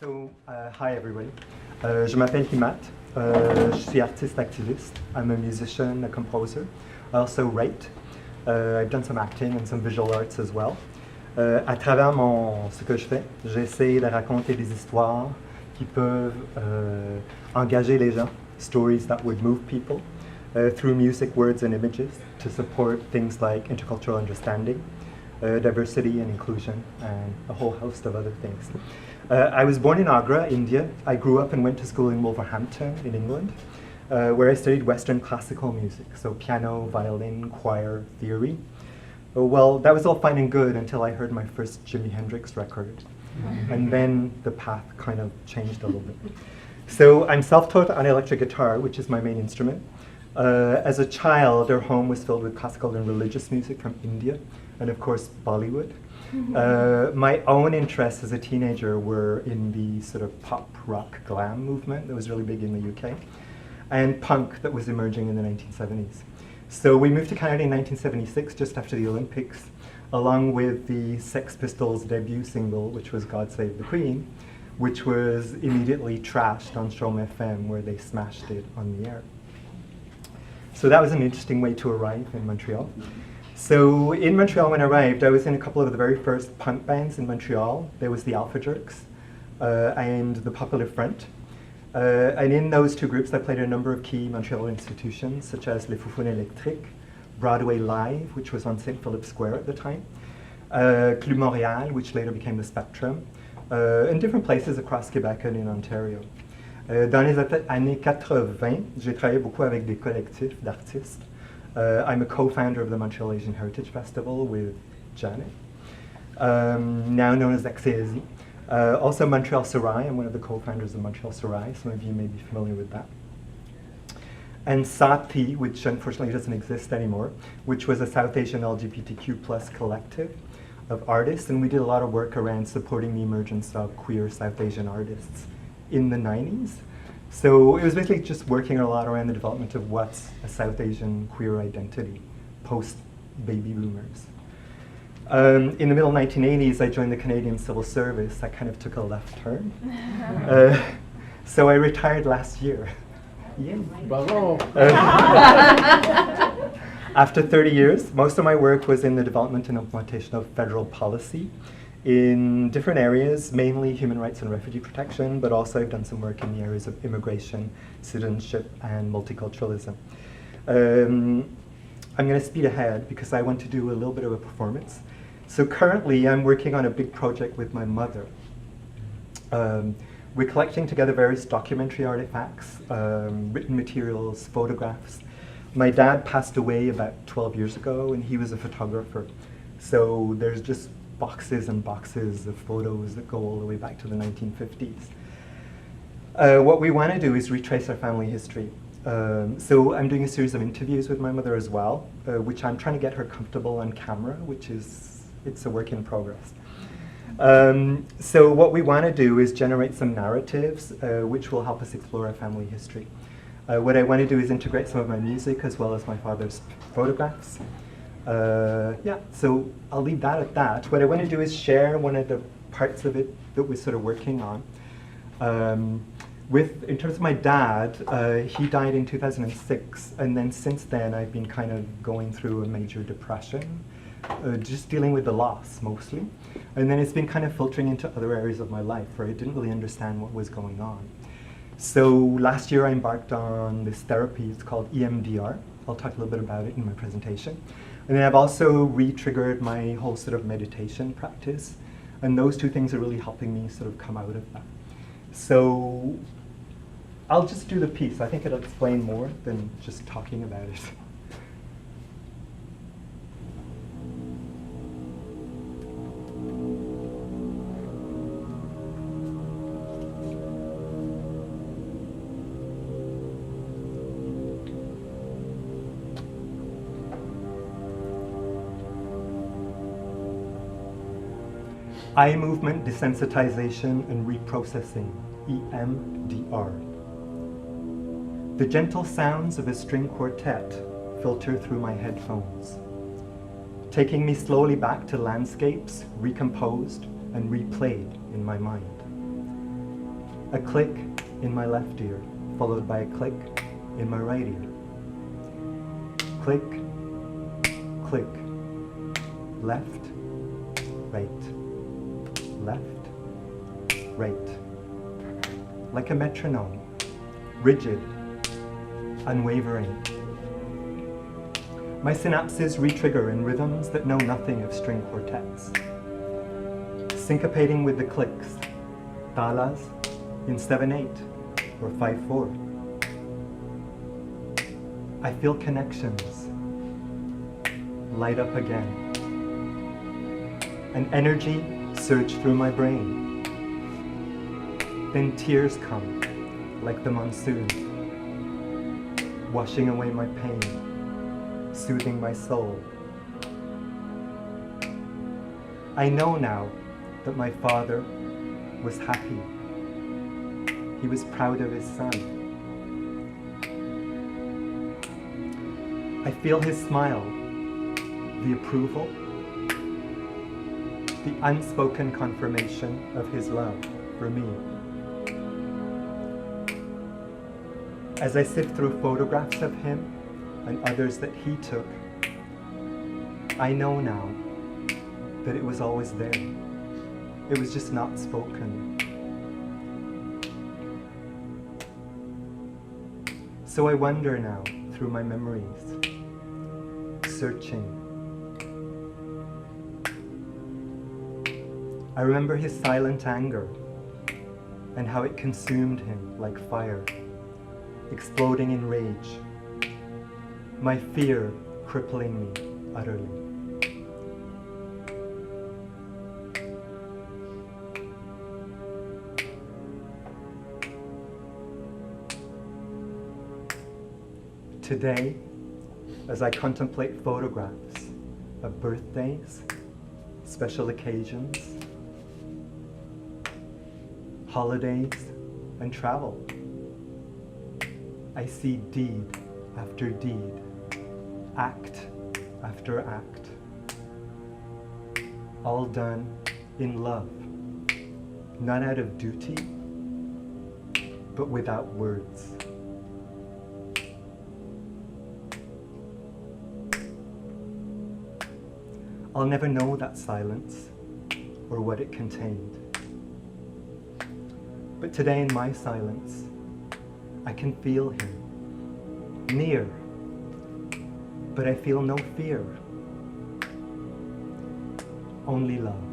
Hi everybody. Je m'appelle Himmat. Je suis artiste activiste. I'm a musician, a composer. I also write. I've done some acting and some visual arts as well. À travers ce que je fais, j'essaie de raconter des histoires qui peuvent engager les gens, stories that would move people through music, words, and images to support things like intercultural understanding, diversity and inclusion, and a whole host of other things. I was born in Agra, India. I grew up and went to school in Wolverhampton in England, where I studied Western classical music, so piano, violin, choir, theory. Well, that was all fine and good until I heard my first Jimi Hendrix record. And then the path kind of changed a little bit. So I'm self-taught on electric guitar, which is my main instrument. As a child, our home was filled with classical and religious music from India, and of course, Bollywood. My own interests as a teenager were in the sort of pop rock glam movement that was really big in the UK, and punk that was emerging in the 1970s. So we moved to Canada in 1976, just after the Olympics, along with the Sex Pistols' debut single, which was God Save the Queen, which was immediately trashed on Chaume FM, where they smashed it on the air. So that was an interesting way to arrive in Montreal. So in Montreal, when I arrived, I was in a couple of the very first punk bands in Montreal. There was the Alpha Jerks and the Popular Front. And in those two groups, I played a number of key Montreal institutions, such as Les Foufounes Électriques, Broadway Live, which was on St. Philip's Square at the time, Club Montréal, which later became the Spectrum, and different places across Quebec and in Ontario. Dans les années 80, j'ai travaillé beaucoup avec des collectifs d'artistes. I'm a co-founder of the Montreal Asian Heritage Festival with Janet, now known as XAZ. Also Montreal Sarai, I'm one of the co-founders of Montreal Sarai, some of you may be familiar with that. And Sati, which unfortunately doesn't exist anymore, which was a South Asian LGBTQ plus collective of artists, and we did a lot of work around supporting the emergence of queer South Asian artists in the 90s. So it was basically just working a lot around the development of what's a South Asian queer identity post-baby boomers. In the middle 1980s, I joined the Canadian Civil Service. I kind of took a left turn. So I retired last year. Yay. Bravo. After 30 years, most of my work was in the development and implementation of federal policy in different areas, mainly human rights and refugee protection, but also I've done some work in the areas of immigration, citizenship, and multiculturalism. I'm going to speed ahead because I want to do a little bit of a performance. So currently I'm working on a big project with my mother. We're collecting together various documentary artifacts, written materials, photographs. My dad passed away about 12 years ago, and he was a photographer. So there's just boxes and boxes of photos that go all the way back to the 1950s. What we want to do is retrace our family history. So I'm doing a series of interviews with my mother as well, which I'm trying to get her comfortable on camera, it's a work in progress. So what we want to do is generate some narratives which will help us explore our family history. What I want to do is integrate some of my music as well as my father's photographs. So I'll leave that at that. What I want to do is share one of the parts of it that we're sort of working on. In terms of my dad, he died in 2006, and then since then I've been kind of going through a major depression, just dealing with the loss mostly. And then it's been kind of filtering into other areas of my life where I didn't really understand what was going on. So last year I embarked on this therapy, it's called EMDR. I'll talk a little bit about it in my presentation. And then I've also re-triggered my whole sort of meditation practice. And those two things are really helping me sort of come out of that. So I'll just do the piece. I think it'll explain more than just talking about it. Eye movement desensitization and reprocessing, EMDR. The gentle sounds of a string quartet filter through my headphones, taking me slowly back to landscapes recomposed and replayed in my mind. A click in my left ear, followed by a click in my right ear. Click, click, left, right, left, right. Like a metronome, rigid, unwavering. My synapses re-trigger in rhythms that know nothing of string quartets, syncopating with the clicks, talas in 7/8 or 5/4. I feel connections light up again. An energy surge through my brain. Then tears come like the monsoon, washing away my pain, soothing my soul. I know now that my father was happy. He was proud of his son. I feel his smile, the approval, the unspoken confirmation of his love for me. As I sift through photographs of him and others that he took, I know now that it was always there. It was just not spoken. So I wander now through my memories, searching. I remember his silent anger and how it consumed him like fire, exploding in rage, my fear crippling me utterly. Today, as I contemplate photographs of birthdays, special occasions, holidays, and travel, I see deed after deed, act after act, all done in love, not out of duty, but without words. I'll never know that silence or what it contained. But today in my silence, I can feel him, near, but I feel no fear, only love.